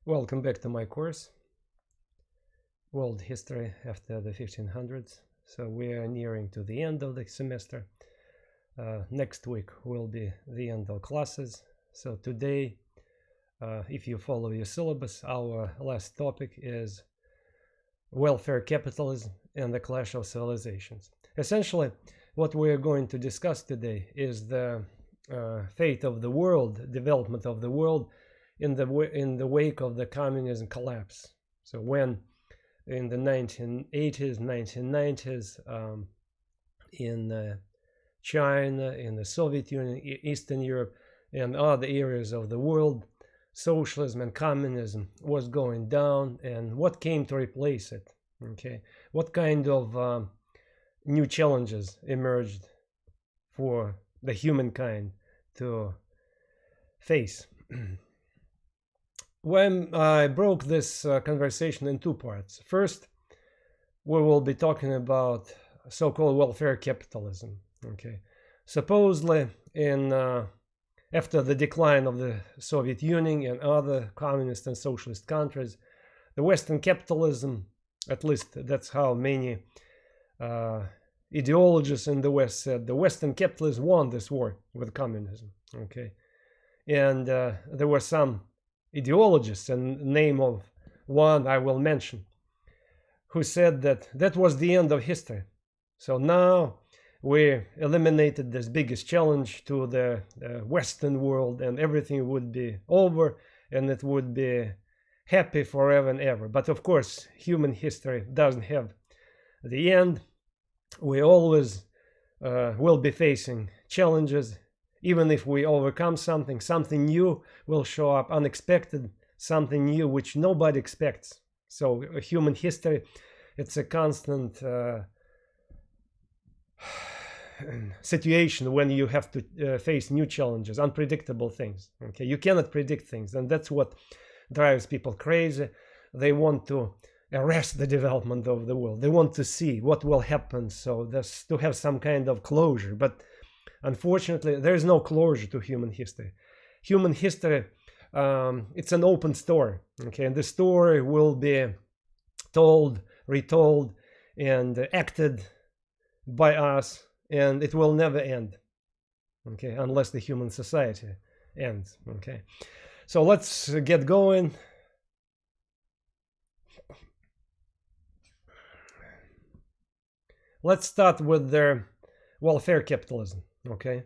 Welcome back to my course, World History after the 1500s. So we are nearing to the end of the semester. Next week will be the end of classes. So today, if you follow your syllabus, our last topic is welfare capitalism and the clash of civilizations. Essentially, what we are going to discuss today is the fate of the world, development of the world in the wake of the communism collapse. So when in the 1980s, 1990s, in China, in the Soviet Union, Eastern Europe, and other areas of the world, socialism and communism was going down, and what came to replace it? Okay, what kind of new challenges emerged for the humankind to face? When I broke this conversation in two parts. First, we will be talking about so-called welfare capitalism. Okay, supposedly after the decline of the Soviet Union and other communist and socialist countries, the Western capitalism, at least that's how many ideologists in the West said, the Western capitalism won this war with communism. Okay, and there were some ideologists, and name of one I will mention, who said that that was the end of history. So now we eliminated this biggest challenge to the Western world, and everything would be over, and it would be happy forever and ever. But of course, human history doesn't have the end. We always will be facing challenges. Even if we overcome something, something new will show up, unexpected, something new which nobody expects. So human history, it's a constant situation when you have to face new challenges, unpredictable things. Okay, you cannot predict things, and that's what drives people crazy. They want to arrest the development of the world. They want to see what will happen, so there's to have some kind of closure. But unfortunately, there is no closure to human history. Human history, it's an open story. Okay, and the story will be told, retold, and acted by us, and it will never end. Okay, unless the human society ends. Okay, so let's get going. Let's start with the welfare capitalism. Okay,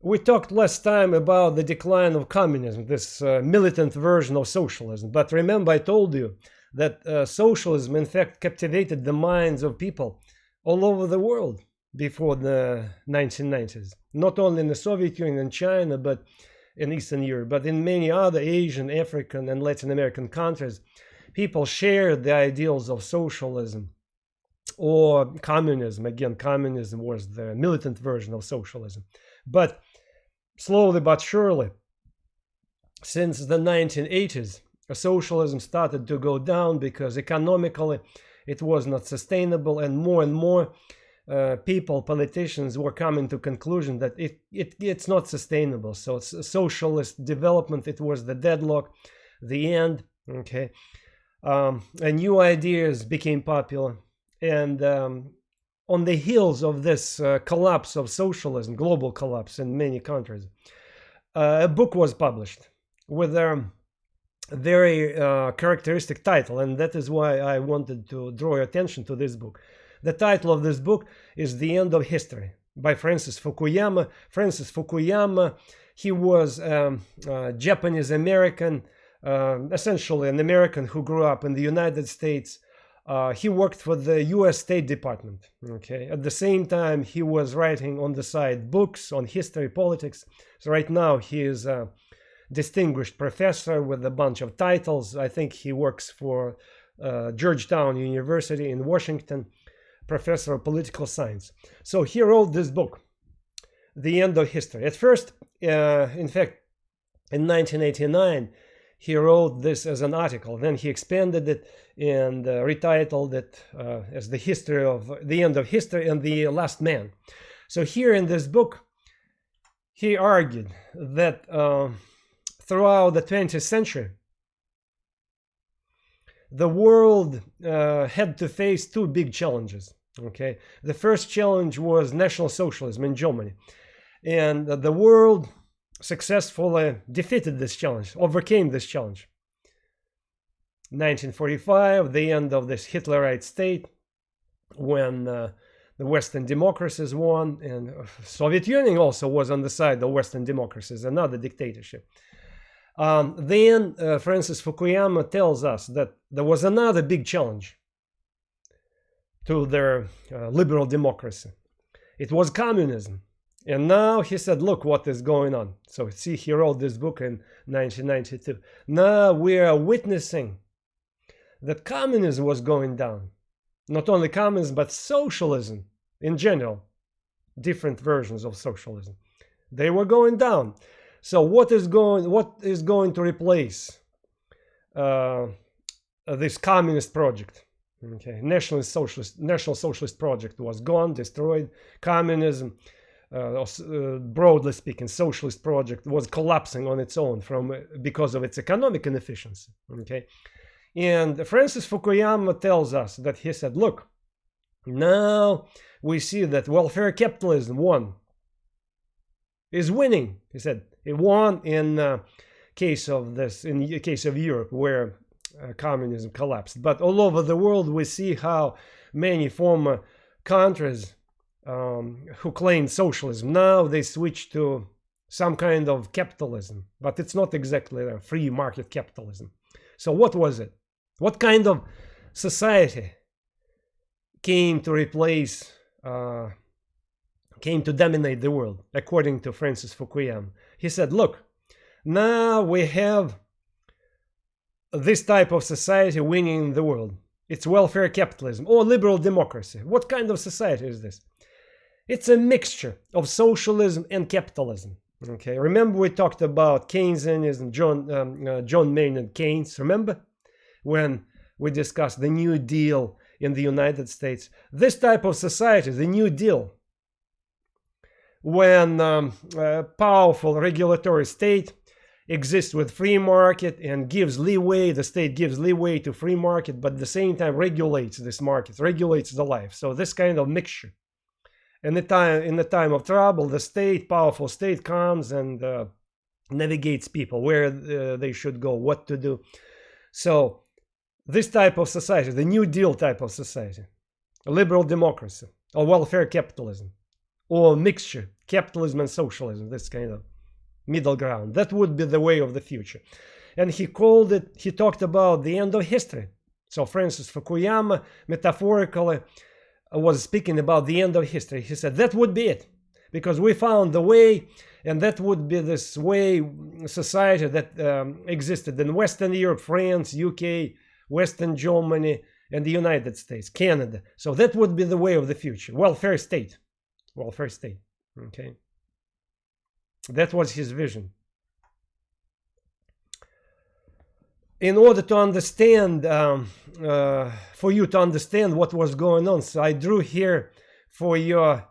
we talked last time about the decline of communism, this militant version of socialism. But remember, I told you that socialism, in fact, captivated the minds of people all over the world before the 1990s. Not only in the Soviet Union and China, but in Eastern Europe, but in many other Asian, African, and Latin American countries, people shared the ideals of socialism or communism. Again, communism was the militant version of socialism. But slowly but surely, since the 1980s, socialism started to go down because economically it was not sustainable, and more people, politicians, were coming to conclusion that it's not sustainable. So socialist development, it was the deadlock, the end. Okay, and new ideas became popular. And on the heels of this collapse of socialism, global collapse in many countries, a book was published with a very characteristic title, and that is why I wanted to draw your attention to this book. The title of this book is The End of History by Francis Fukuyama. Francis Fukuyama, he was Japanese American, essentially an American who grew up in the United States. He worked for the US State Department. Okay, at the same time, he was writing on the side books on history, politics. So right now he is a distinguished professor with a bunch of titles. I think he works for Georgetown University in Washington, professor of political science. So he wrote this book, The End of History. At first, in fact, in 1989, he wrote this as an article. Then he expanded it and retitled it as The End of History and the Last Man. So here in this book, he argued that throughout the 20th century, the world had to face two big challenges. Okay, the first challenge was National Socialism in Germany, and the world successfully defeated this challenge, overcame this challenge. 1945, the end of this Hitlerite state, when the Western democracies won, and Soviet Union also was on the side of Western democracies, another dictatorship. Then Francis Fukuyama tells us that there was another big challenge to their liberal democracy. It was communism. And now he said, look what is going on. So see, he wrote this book in 1992. Now we are witnessing that communism was going down. Not only communism, but socialism in general. Different versions of socialism. They were going down. So what is going to replace this communist project? Okay, National Socialist project was gone, destroyed. Communism, broadly speaking, socialist project was collapsing on its own because of its economic inefficiency. Okay, and Francis Fukuyama tells us that he said, look, now we see that welfare capitalism is winning. He said it won in case of Europe, where communism collapsed. But all over the world, we see how many former countries who claimed socialism, now they switch to some kind of capitalism, but it's not exactly a free market capitalism. So what was it? What kind of society came to replace, came to dominate the world, according to Francis Fukuyama? He said, look, now we have this type of society winning the world. It's welfare capitalism or liberal democracy. What kind of society is this? It's a mixture of socialism and capitalism. Okay, remember we talked about Keynesianism, John Maynard Keynes, remember? When we discussed the New Deal in the United States. This type of society, the New Deal, when a powerful regulatory state exists with free market and gives leeway, the state gives leeway to free market, but at the same time regulates this market, regulates the life. So this kind of mixture. In the time of trouble, the powerful state comes and navigates people where they should go, what to do. So this type of society, the New Deal type of society, a liberal democracy, or welfare capitalism, or mixture, capitalism and socialism, this kind of middle ground, that would be the way of the future. And he talked about the end of history. So Francis Fukuyama metaphorically was speaking about the end of history. He said that would be it, because we found the way, and that would be this way society that existed in Western Europe, France, UK, Western Germany, and the United States, Canada. So that would be the way of the future. Welfare state. Welfare state. Okay. That was his vision. In order to understand, for you to understand what was going on, so I drew here for your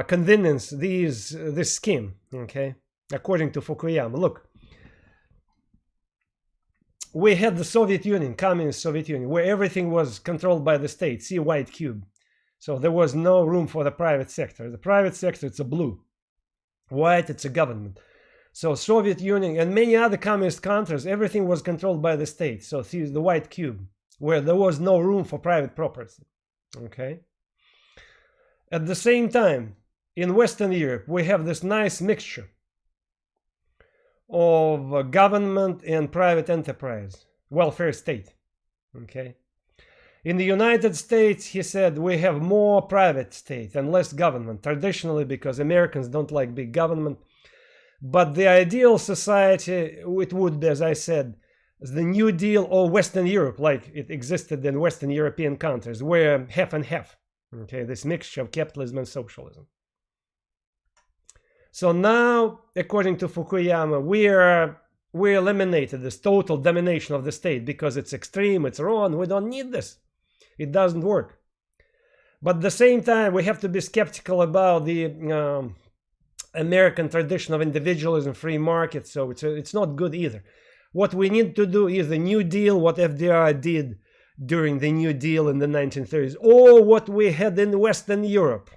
convenience this scheme, okay, according to Fukuyama. Look, we had the Soviet Union, communist Soviet Union, where everything was controlled by the state. See white cube. So there was no room for the private sector. The private sector, it's a blue. White, it's a government. So Soviet Union and many other communist countries, everything was controlled by the state. So see the white cube, where there was no room for private property. Okay. At the same time, in Western Europe, we have this nice mixture of government and private enterprise, welfare state. Okay. In the United States, he said, we have more private state and less government, traditionally, because Americans don't like big government. But the ideal society, it would be, as I said, the New Deal or Western Europe, like it existed in Western European countries, where half and half. Okay, this mixture of capitalism and socialism. So now, according to Fukuyama, we eliminated this total domination of the state because it's extreme, it's wrong, we don't need this. It doesn't work. But at the same time, we have to be skeptical about the American tradition of individualism, free market. So it's not good either. What we need to do is the New Deal, what FDR did during the New Deal in the 1930s, or what we had in Western Europe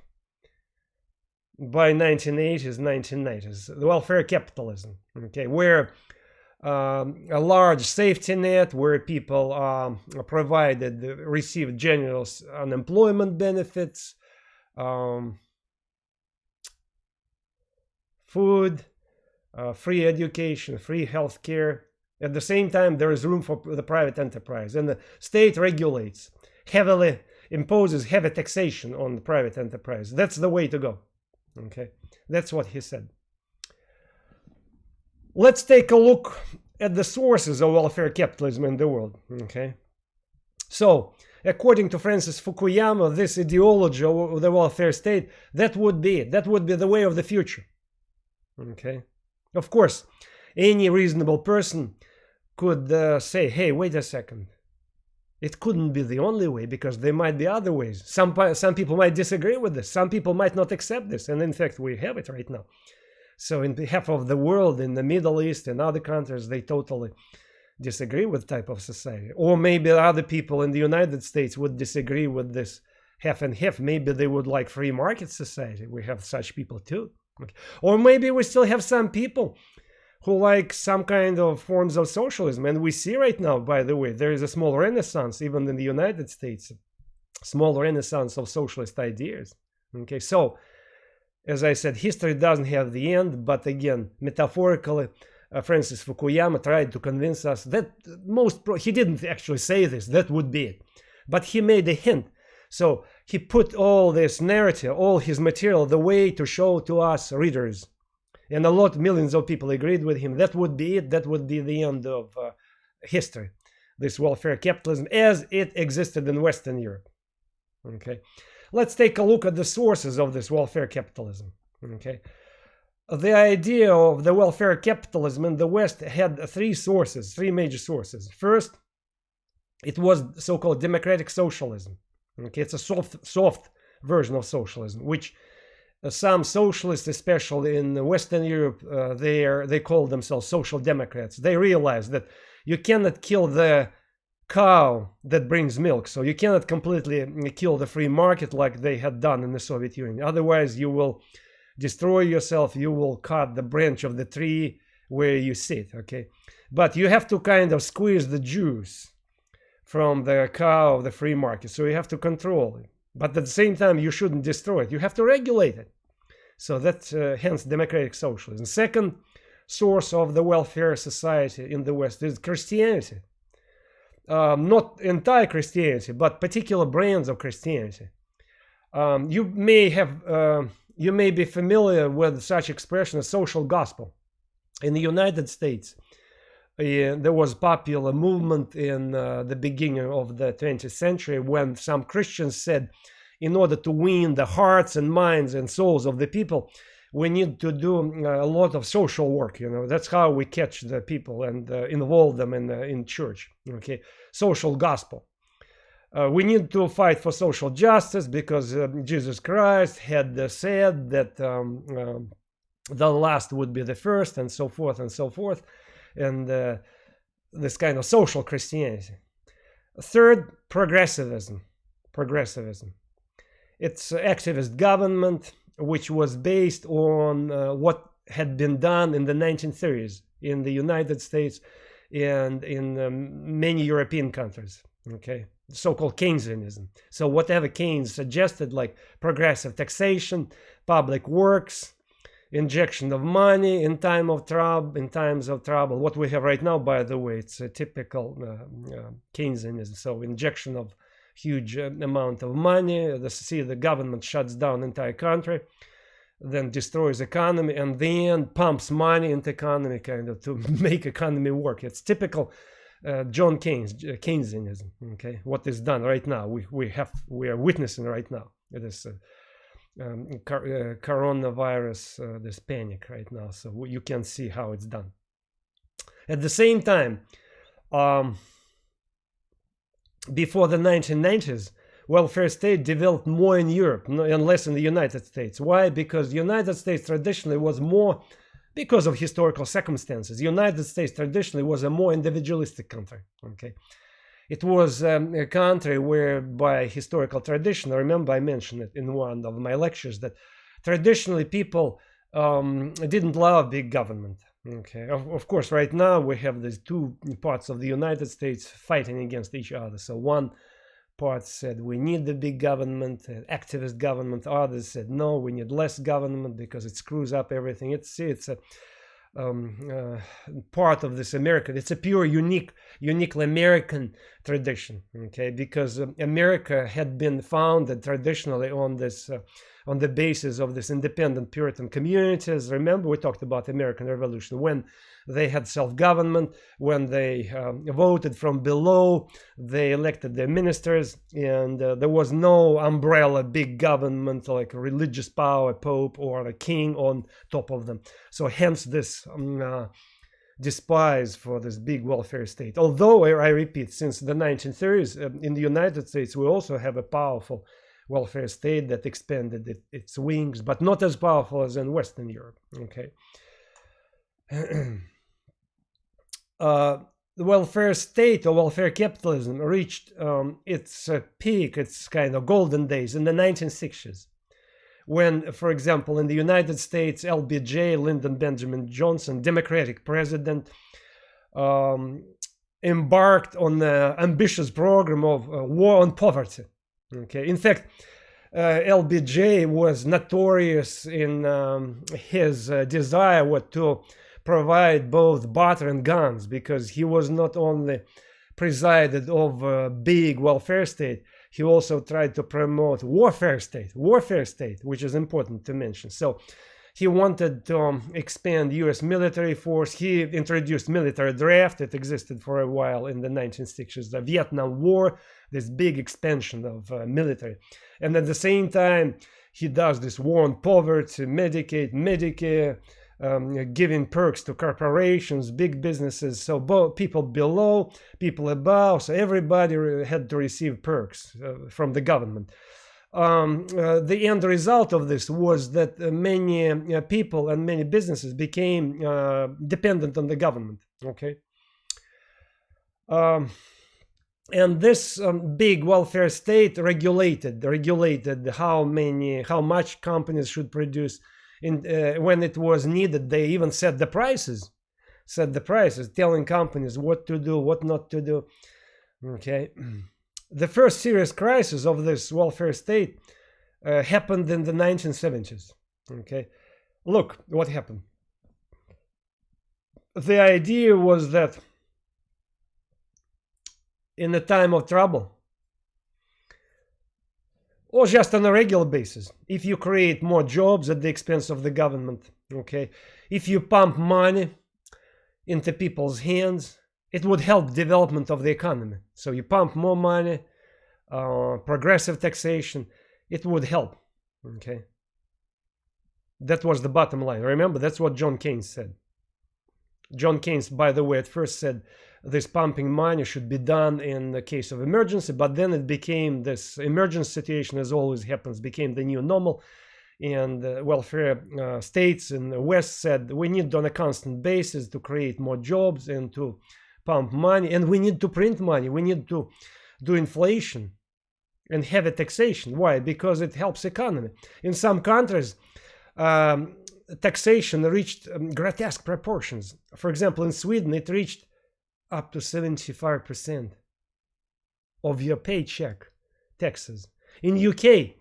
by 1980s, 1990s, the welfare capitalism, okay, where a large safety net, where people received generous unemployment benefits, food, free education, free health care. At the same time, there is room for the private enterprise, and the state regulates, heavily imposes heavy taxation on the private enterprise. That's the way to go. Okay, that's what he said. Let's take a look at the sources of welfare capitalism in the world. Okay, so according to Francis Fukuyama, this ideology of the welfare state, that would be it. That would be the way of the future. Okay, of course, any reasonable person could say, hey, wait a second, it couldn't be the only way, because there might be other ways. Some people might disagree with this, some people might not accept this, and in fact we have it right now. So in half of the world, in the Middle East and other countries, they totally disagree with type of society. Or maybe other people in the United States would disagree with this half and half. Maybe they would like free market society. We have such people too. Okay. Or maybe we still have some people who like some kind of forms of socialism. And we see right now, by the way, there is a small renaissance, even in the United States, small renaissance of socialist ideas. Okay, so as I said, history doesn't have the end, but again, metaphorically, Francis Fukuyama tried to convince us that he didn't actually say this, that would be it, but he made a hint. So he put all this narrative, all his material, the way to show to us readers, and millions of people agreed with him. That would be it. That would be the end of history, this welfare capitalism as it existed in Western Europe. Okay, let's take a look at the sources of this welfare capitalism. Okay, the idea of the welfare capitalism in the West had three major sources. First, it was so-called democratic socialism. Okay, it's a soft version of socialism, which some socialists, especially in Western Europe, they call themselves social democrats. They realize that you cannot kill the cow that brings milk, so you cannot completely kill the free market like they had done in the Soviet Union. Otherwise, you will destroy yourself. You will cut the branch of the tree where you sit. Okay, but you have to kind of squeeze the juice from the cow of the free market, so you have to control it. But at the same time, you shouldn't destroy it. You have to regulate it. So that's hence democratic socialism. Second source of the welfare society in the West is Christianity. Not entire Christianity, but particular brands of Christianity. You may be familiar with such expression as social gospel. In the United States, there was popular movement in the beginning of the 20th century when some Christians said, in order to win the hearts and minds and souls of the people, we need to do a lot of social work. That's how we catch the people and involve them in church. Okay, social gospel. We need to fight for social justice because Jesus Christ had said that the last would be the first, and so forth and so forth. And this kind of social Christianity. Third, progressivism. It's activist government, which was based on what had been done in the 1930s in the United States and in many European countries. Okay, so-called Keynesianism. So whatever Keynes suggested, like progressive taxation, public works, injection of money in times of trouble. What we have right now, by the way, it's a typical Keynesianism. So injection of huge amount of money. The government shuts down entire country, then destroys economy, and then pumps money into economy, kind of to make economy work. It's typical John Keynes Keynesianism. Okay, what is done right now? We are witnessing right now. It is. Coronavirus, this panic right now, so you can see how it's done. At the same time, before the 1990s, welfare state developed more in Europe and less in the United States. Why? Because the United States traditionally was more, because of historical circumstances, the United States traditionally was a more individualistic country. Okay, it was a country where, by historical tradition, I remember I mentioned it in one of my lectures, that traditionally people didn't love big government. Okay, of course, right now we have these two parts of the United States fighting against each other. So one part said we need the big government, activist government. Others said no, we need less government because it screws up everything. It's a part of this American. It's a pure, uniquely American tradition. Okay, because America had been founded traditionally on this. On the basis of this independent Puritan communities. Remember, we talked about the American Revolution, when they had self-government, when they voted from below, they elected their ministers, and there was no umbrella big government like a religious power, pope, or a king on top of them. So hence this despise for this big welfare state. Although, I repeat, since the 1930s, in the United States, we also have a powerful welfare state that expanded its wings, but not as powerful as in Western Europe. Okay. The welfare state or welfare capitalism reached its peak, its kind of golden days in the 1960s, when, for example, in the United States, LBJ, Lyndon Benjamin Johnson, Democratic president, embarked on an ambitious program of war on poverty. Okay. In fact, LBJ was notorious in his desire to provide both butter and guns, because he was not only presided over a big welfare state, he also tried to promote warfare state, which is important to mention. So he wanted to expand U.S. military force. He introduced military draft. It existed for a while in the 1960s. The Vietnam War, this big expansion of military. And at the same time, he does this war on poverty, Medicaid, Medicare, giving perks to corporations, big businesses. So both people below, people above, so everybody had to receive perks from the government. The end result of this was that many people and many businesses became dependent on the government. Okay, and this big welfare state regulated how much companies should produce. When it was needed, they even set the prices, telling companies what to do, what not to do. Okay. The first serious crisis of this welfare state happened in the 1970s. Okay, look what happened. The idea was that in a time of trouble, or just on a regular basis, if you create more jobs at the expense of the government, okay, if you pump money into people's hands, it would help development of the economy. So you pump more money, progressive taxation, it would help. Okay, that was the bottom line. Remember, that's what John Keynes said. John Keynes, by the way, at first said this pumping money should be done in the case of emergency, but then it became this emergency situation, as always happens, became the new normal. And welfare states in the West said we need on a constant basis to create more jobs and to pump money, and we need to print money. We need to do inflation and heavy taxation. Why? Because it helps economy. In some countries, taxation reached grotesque proportions. For example, in Sweden, it reached up to 75% of your paycheck taxes. In UK,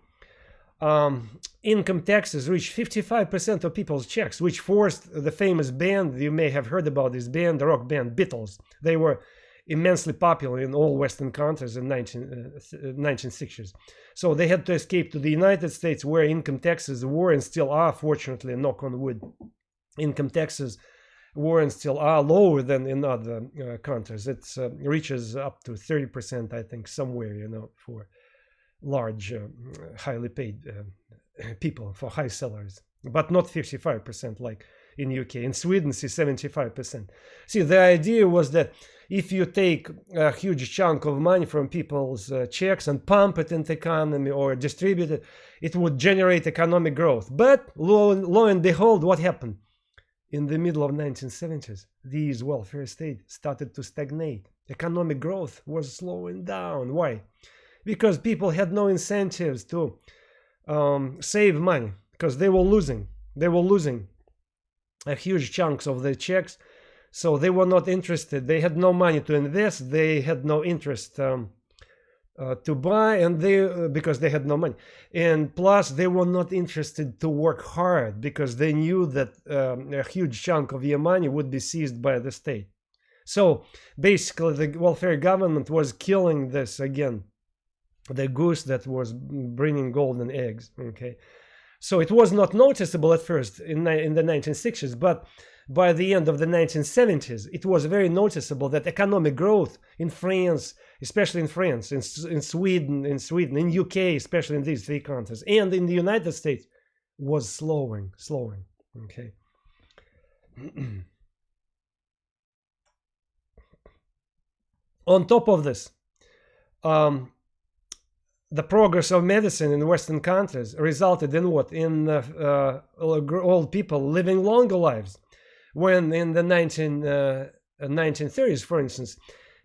income taxes reached 55% of people's checks, which forced the famous band, you may have heard about this band, the rock band Beatles. They were immensely popular in all Western countries in 1960s. So they had to escape to the United States, where income taxes were and still are, fortunately, knock on wood, income taxes were and still are lower than in other countries. It reaches up to 30%, I think, somewhere, for large, highly paid people, for high salaries, but not 55% like in UK. In Sweden, see 75%. See, the idea was that if you take a huge chunk of money from people's checks and pump it into the economy or distribute it, it would generate economic growth. But lo and behold, what happened? In the middle of 1970s, these welfare states started to stagnate. Economic growth was slowing down. Why? Because people had no incentives to save money, because they were losing. They were losing a huge chunks of their checks, so they were not interested. They had no money to invest. They had no interest to buy, and because they had no money, and plus they were not interested to work hard because they knew that a huge chunk of your money would be seized by the state. So basically, the welfare government was killing this again, the goose that was bringing golden eggs. Okay, so it was not noticeable at first in the 1960s, but by the end of the 1970s, it was very noticeable that economic growth in France, especially in France, in Sweden, in UK, especially in these three countries, and in the United States, was slowing. Okay. On top of this, the progress of medicine in Western countries resulted in what? In old people living longer lives. When in the 1930s, for instance,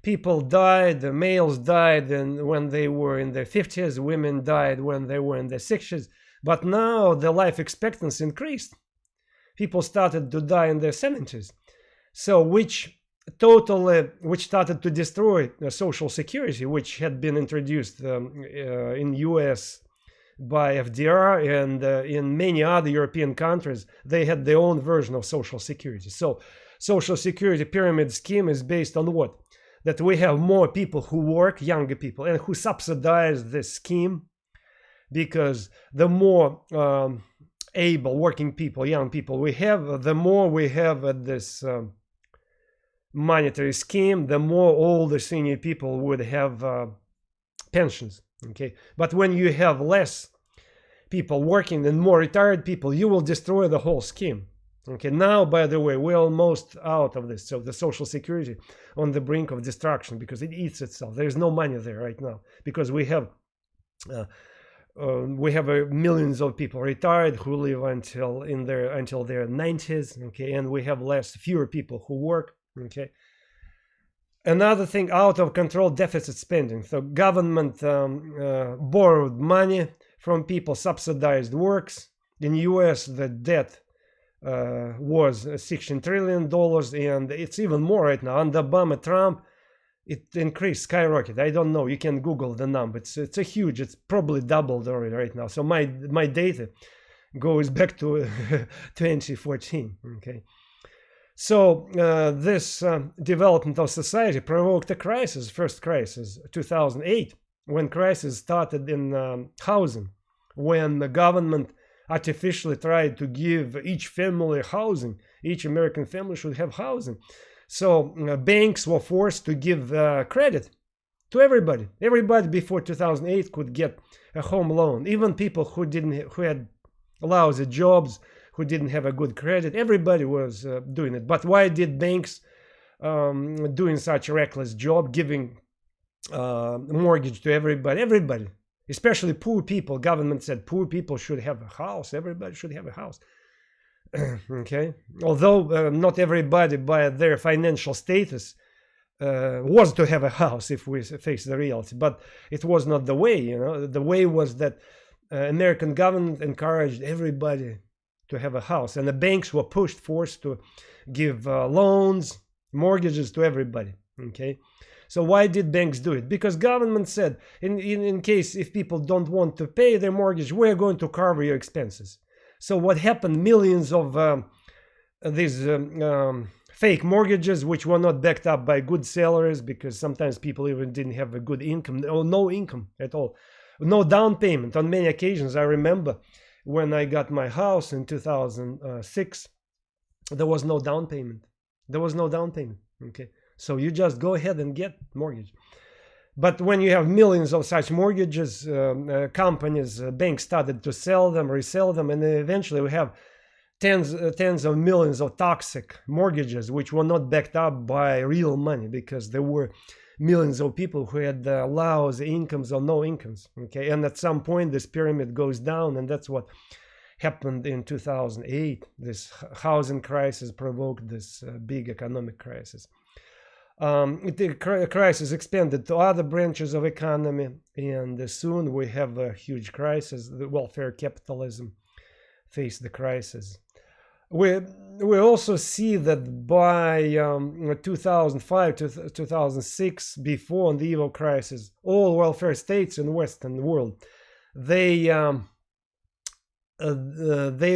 people died, the males died when they were in their 50s, women died when they were in their 60s. But now the life expectancy increased. People started to die in their 70s. So which started to destroy Social Security, which had been introduced in US by FDR, and in many other European countries, they had their own version of Social Security. So Social Security pyramid scheme is based on what? That we have more people who work, younger people, and who subsidize this scheme, because the more able working people, young people we have, the more we have at this monetary scheme, the more older senior people would have pensions. Okay, but when you have less people working and more retired people, you will destroy the whole scheme. Okay, now, by the way, we're almost out of this. So the Social Security on the brink of destruction, because it eats itself. There is no money there right now, because we have millions of people retired who live until their 90s. Okay, and we have fewer people who work. Okay. Another thing, out of control deficit spending. So government borrowed money from people, subsidized works. In US, the debt was $16 trillion, and it's even more right now. Under Obama, Trump, it increased, skyrocketed. I don't know. You can Google the number. It's a huge. It's probably doubled already right now. So my data goes back to 2014. Okay. So this development of society provoked a crisis, first crisis, 2008, when crisis started in housing, when the government artificially tried to give each family housing. Each American family should have housing. So banks were forced to give credit to everybody. Everybody before 2008 could get a home loan, even people who had lousy jobs, who didn't have a good credit. Everybody was doing it. But why did banks doing such a reckless job, giving mortgage to everybody? Everybody, especially poor people. Government said poor people should have a house. Everybody should have a house. Okay, although not everybody by their financial status was to have a house, if we face the reality, but it was not the way. The way was that American government encouraged everybody to have a house, and the banks were forced to give loans, mortgages to everybody. Okay, so why did banks do it? Because government said, in case if people don't want to pay their mortgage, we're going to cover your expenses. So what happened? Millions of these fake mortgages, which were not backed up by good salaries, because sometimes people even didn't have a good income or no income at all, no down payment. On many occasions, I remember when I got my house in 2006, there was no down payment. There was no down payment. Okay, so you just go ahead and get mortgage. But when you have millions of such mortgages, companies, banks started to sell them, resell them, and eventually we have tens of millions of toxic mortgages which were not backed up by real money, because there were millions of people who had lousy incomes or no incomes. Okay, and at some point this pyramid goes down, and that's what happened in 2008. This housing crisis provoked this big economic crisis. The crisis expanded to other branches of economy, and soon we have a huge crisis. The welfare capitalism faced the crisis. We also see that by 2005 to 2006, before the evil crisis, all welfare states in the Western world, they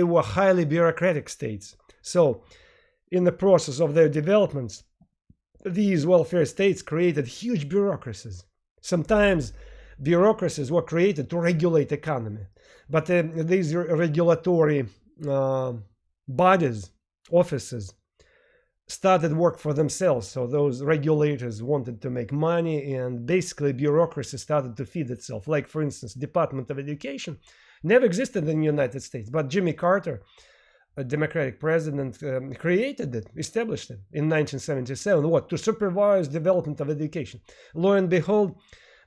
were highly bureaucratic states. So in the process of their developments, these welfare states created huge bureaucracies. Sometimes bureaucracies were created to regulate economy, but these regulatory bodies, offices, started work for themselves. So those regulators wanted to make money, and basically bureaucracy started to feed itself. Like, for instance, Department of Education never existed in the United States, but Jimmy Carter, a Democratic president, created it, established it in 1977. What? To supervise development of education. Lo and behold,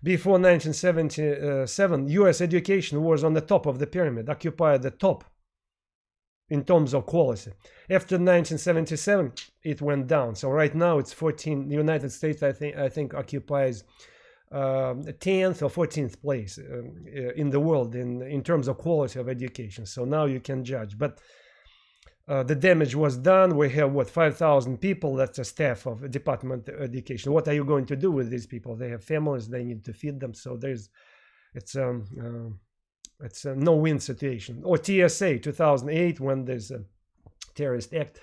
before 1977, US education was on the top of the pyramid, occupied the top in terms of quality. After 1977, it went down. So right now it's 14. The United States, I think occupies 10th or 14th place in the world in terms of quality of education. So now you can judge. But the damage was done. We have, what, 5,000 people. That's a staff of Department of Education. What are you going to do with these people? They have families. They need to feed them. So it's a no-win situation. Or TSA 2008, when this terrorist act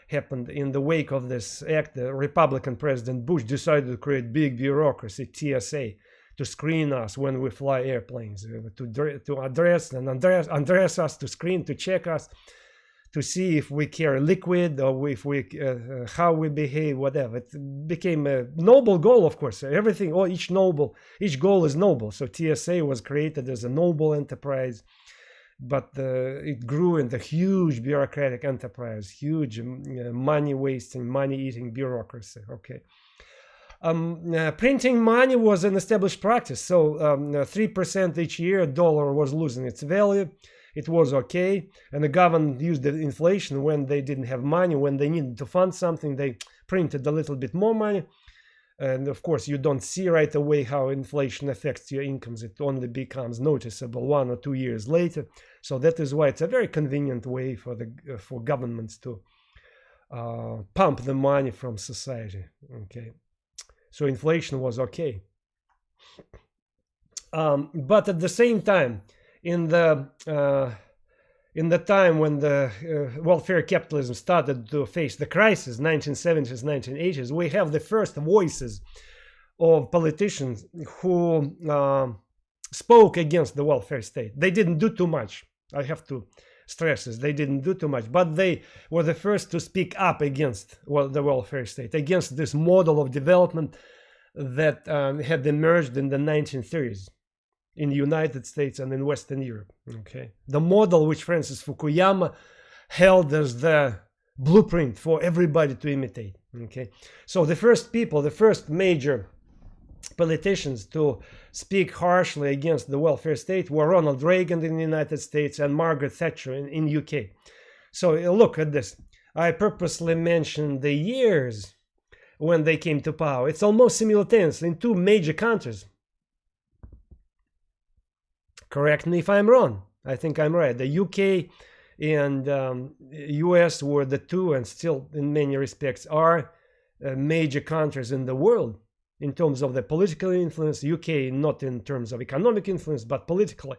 happened. In the wake of this act, the Republican President Bush decided to create big bureaucracy, TSA, to screen us when we fly airplanes, to undress us, to screen, to check us, to see if we carry liquid or if we how we behave, whatever. It became a noble goal, of course. Everything, or each goal is noble. So TSA was created as a noble enterprise, but it grew into huge bureaucratic enterprise, huge money wasting, money eating bureaucracy. Okay. Printing money was an established practice. So 3% each year, dollar was losing its value. It was okay, and the government used the inflation when they didn't have money. When they needed to fund something, they printed a little bit more money. And of course, you don't see right away how inflation affects your incomes. It only becomes noticeable 1 or 2 years later. So that is why it's a very convenient way for governments to pump the money from society. Okay, so inflation was okay, but at the same time, in the time when the welfare capitalism started to face the crisis, 1970s, 1980s, we have the first voices of politicians who spoke against the welfare state. They didn't do too much. I have to stress this. They didn't do too much, but they were the first to speak up against the welfare state, against this model of development that had emerged in the 1930s. In the United States and in Western Europe. Okay, the model which Francis Fukuyama held as the blueprint for everybody to imitate. Okay, so the first major politicians to speak harshly against the welfare state were Ronald Reagan in the United States and Margaret Thatcher in UK. So look at this. I purposely mentioned the years when they came to power. It's almost simultaneously in two major countries. Correct me if I'm wrong. I think I'm right. The UK and US were the two, and still in many respects are major countries in the world in terms of the political influence. UK not in terms of economic influence, but politically.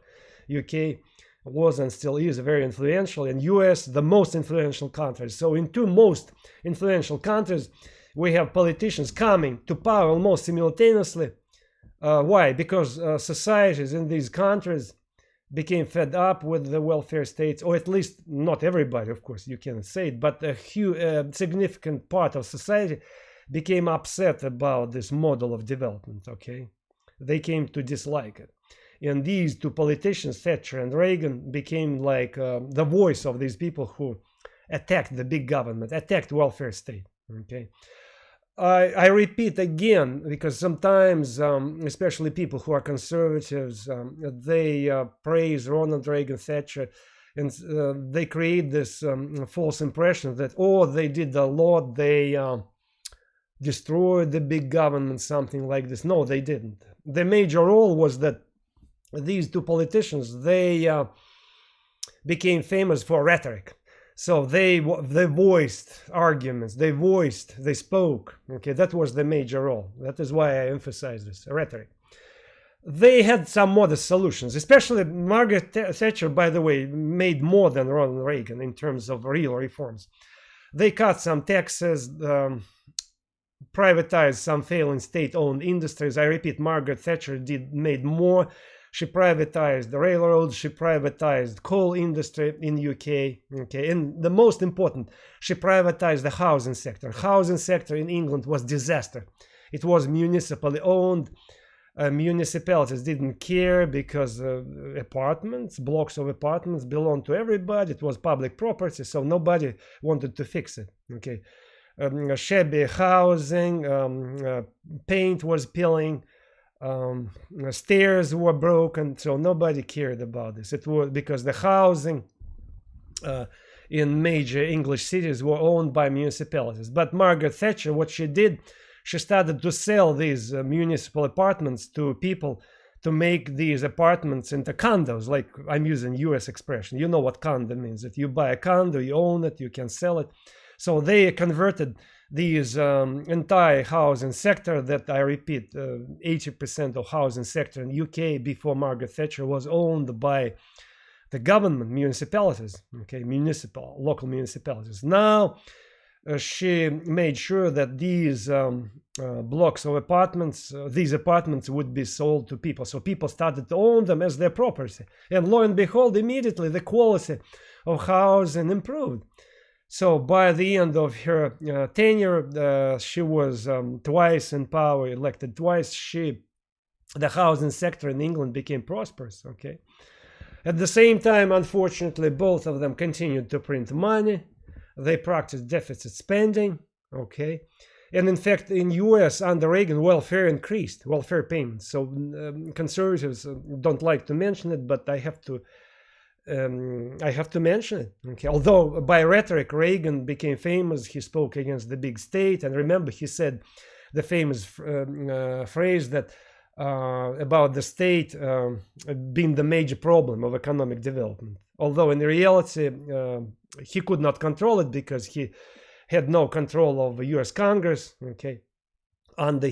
UK was and still is very influential, and US the most influential countries. So in two most influential countries, we have politicians coming to power almost simultaneously. Why? Because societies in these countries became fed up with the welfare states, or at least not everybody, of course, you cannot say it, but a significant part of society became upset about this model of development. Okay, they came to dislike it. And these two politicians, Thatcher and Reagan, became like the voice of these people who attacked the big government, attacked welfare state. Okay. I repeat again, because sometimes, especially people who are conservatives, they praise Ronald Reagan, Thatcher, and they create this false impression that, oh, they did a lot, they destroyed the big government, something like this. No, they didn't. The major role was that these two politicians, they became famous for rhetoric. So they voiced arguments, they spoke. Okay, that was the major role. That is why I emphasize this, rhetoric. They had some modest solutions, especially Margaret Thatcher, by the way, made more than Ronald Reagan in terms of real reforms. They cut some taxes, privatized some failing state-owned industries. I repeat, Margaret Thatcher made more. She privatized the railroads, she privatized coal industry in UK, okay, and the most important, she privatized the housing sector. Housing sector in England was disaster. It was municipally owned. Municipalities didn't care because apartments, blocks of apartments belonged to everybody. It was public property, so nobody wanted to fix it, okay. Shabby housing, paint was peeling, stairs were broken, so nobody cared about this. It was because the housing in major English cities were owned by municipalities. But Margaret Thatcher, what she did, she started to sell these municipal apartments to people to make these apartments into condos. Like, I'm using US expression. You know what condo means. That you buy a condo, you own it, you can sell it. So they converted these entire housing sector that, I repeat, 80% of housing sector in UK before Margaret Thatcher was owned by the government, municipalities, okay, local municipalities. Now she made sure that these blocks of apartments, these apartments would be sold to people. So people started to own them as their property. And lo and behold, immediately the quality of housing improved. So by the end of her tenure, she was twice in power, elected twice. The housing sector in England became prosperous. Okay. At the same time, unfortunately, both of them continued to print money. They practiced deficit spending. Okay. And in fact, in US under Reagan, welfare increased, welfare payments. So conservatives don't like to mention it, but I have to mention it. Okay. Although by rhetoric, Reagan became famous. He spoke against the big state. And remember, he said the famous phrase that about the state being the major problem of economic development. Although in reality, he could not control it because he had no control of the US Congress, okay, under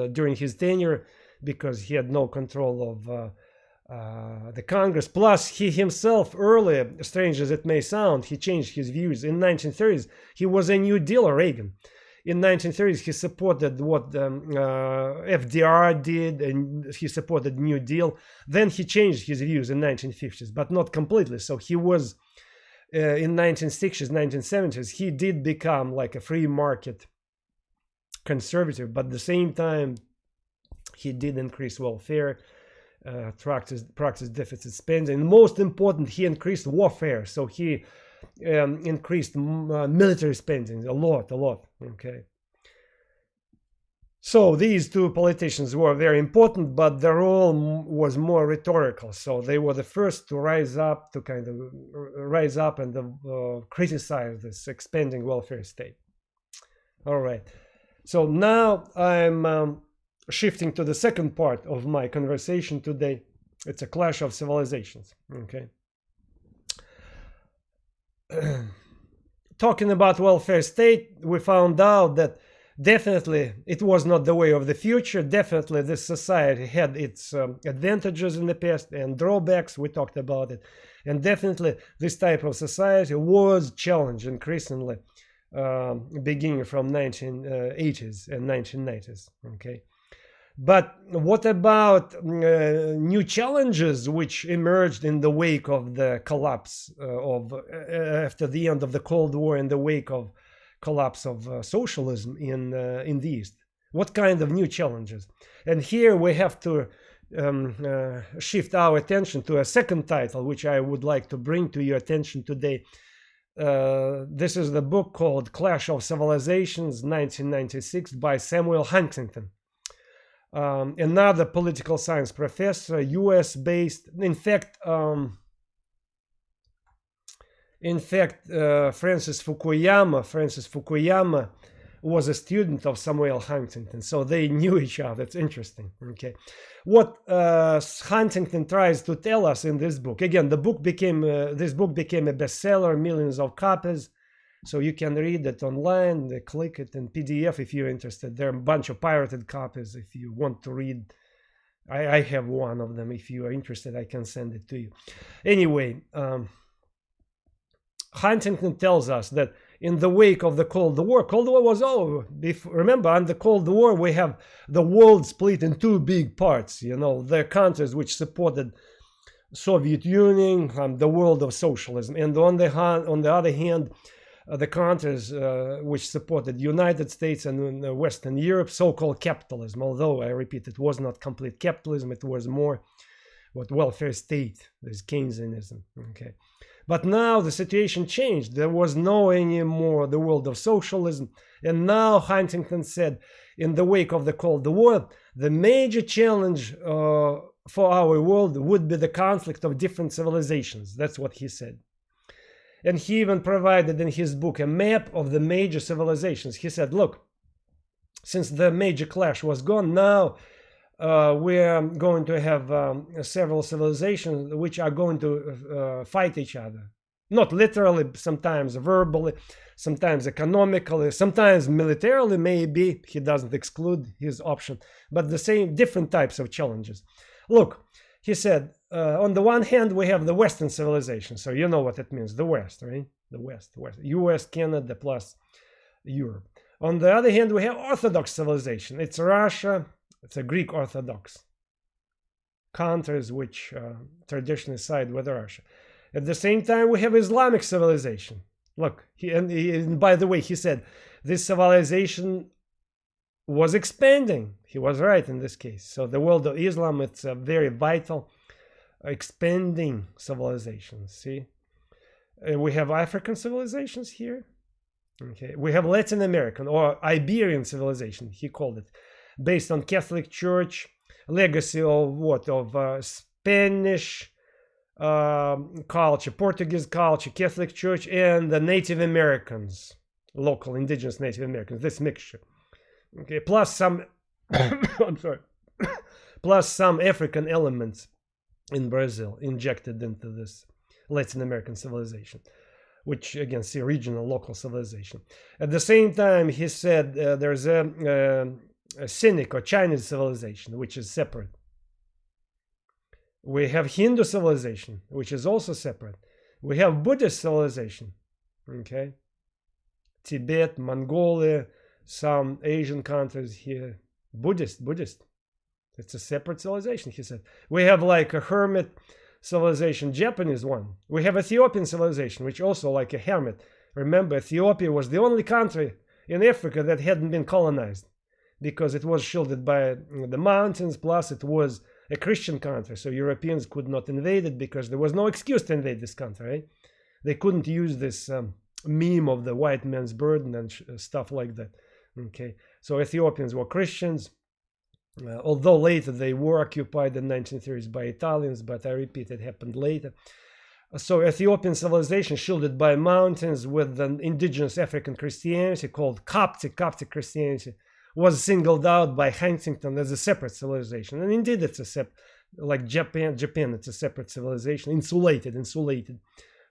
during his tenure, because he had no control of the Congress. Plus, he himself earlier, strange as it may sound, he changed his views. In 1930s, he was a New Dealer, Reagan. In 1930s, he supported what FDR did, and he supported New Deal. Then he changed his views in 1950s, but not completely. So he was, in 1960s, 1970s, he did become like a free market conservative, but at the same time, he did increase welfare, practice deficit spending. And most important, he increased warfare. So he increased military spending a lot. Okay. So these two politicians were very important, but their role was more rhetorical. So they were the first to rise up and criticize this expanding welfare state. All right. So now I'm shifting to the second part of my conversation today. It's a clash of civilizations. Okay. Talking about welfare state, we found out that definitely it was not the way of the future. Definitely this society had its advantages in the past and drawbacks. We talked about it. And definitely this type of society was challenged increasingly beginning from 1980s and 1990s. Okay. But what about new challenges which emerged in the wake of the collapse after the end of the Cold War, in the wake of collapse of socialism in the East? What kind of new challenges? And here we have to shift our attention to a second title, which I would like to bring to your attention today. This is the book called Clash of Civilizations, 1996, by Samuel Huntington. Another political science professor, US-based. In fact, Francis Fukuyama was a student of Samuel Huntington, so they knew each other. It's interesting. Okay, what Huntington tries to tell us in this book. Again, this book became a bestseller, millions of copies. So you can read it online, click it in PDF if you're interested. There are a bunch of pirated copies if you want to read. I have one of them. If you are interested, I can send it to you. Anyway, Huntington tells us that in the wake of the Cold War was over. Remember, on the Cold War, we have the world split in two big parts. You know, the countries which supported Soviet Union, the world of socialism, and on the other hand, the countries which supported United States and Western Europe, so-called capitalism. Although I repeat, it was not complete capitalism; it was more what welfare state, this Keynesianism. Okay. But now the situation changed. There was no anymore the world of socialism. And now Huntington said, in the wake of the Cold War, the major challenge for our world would be the conflict of different civilizations. That's what he said. And he even provided in his book a map of the major civilizations. He said, look, since the major clash was gone, now we're going to have several civilizations which are going to fight each other. Not literally, sometimes verbally, sometimes economically, sometimes militarily, maybe. He doesn't exclude his option, but the same, different types of challenges. Look, he said, on the one hand, we have the Western civilization. So you know what it means, the West, right? The West, US, Canada, plus Europe. On the other hand, we have Orthodox civilization. It's Russia. It's a Greek Orthodox countries which traditionally side with Russia. At the same time, we have Islamic civilization. Look, and by the way, he said this civilization was expanding. He was right in this case. So the world of Islam, it's a very vital, expanding civilization. See, we have African civilizations here. Okay, we have Latin American or Iberian civilization. He called it, based on Catholic Church legacy of what Spanish culture, Portuguese culture, Catholic Church, and the Native Americans, local indigenous Native Americans. This mixture. Okay, plus some. I'm sorry. Plus some African elements in Brazil injected into this Latin American civilization, which again, see, regional, local civilization. At the same time, he said there's a Sinic or Chinese civilization, which is separate. We have Hindu civilization, which is also separate. We have Buddhist civilization, okay? Tibet, Mongolia, some Asian countries here. Buddhist. It's a separate civilization, he said. We have like a hermit civilization, Japanese one. We have Ethiopian civilization, which also like a hermit. Remember, Ethiopia was the only country in Africa that hadn't been colonized because it was shielded by the mountains, plus it was a Christian country, so Europeans could not invade it because there was no excuse to invade this country, right? They couldn't use this meme of the white man's burden and stuff like that. Okay, so Ethiopians were Christians, although later they were occupied in the 1930s by Italians, but I repeat, it happened later. So Ethiopian civilization shielded by mountains with an indigenous African Christianity called Coptic Christianity was singled out by Huntington as a separate civilization. And indeed, it's a separate, like Japan, it's a separate civilization, insulated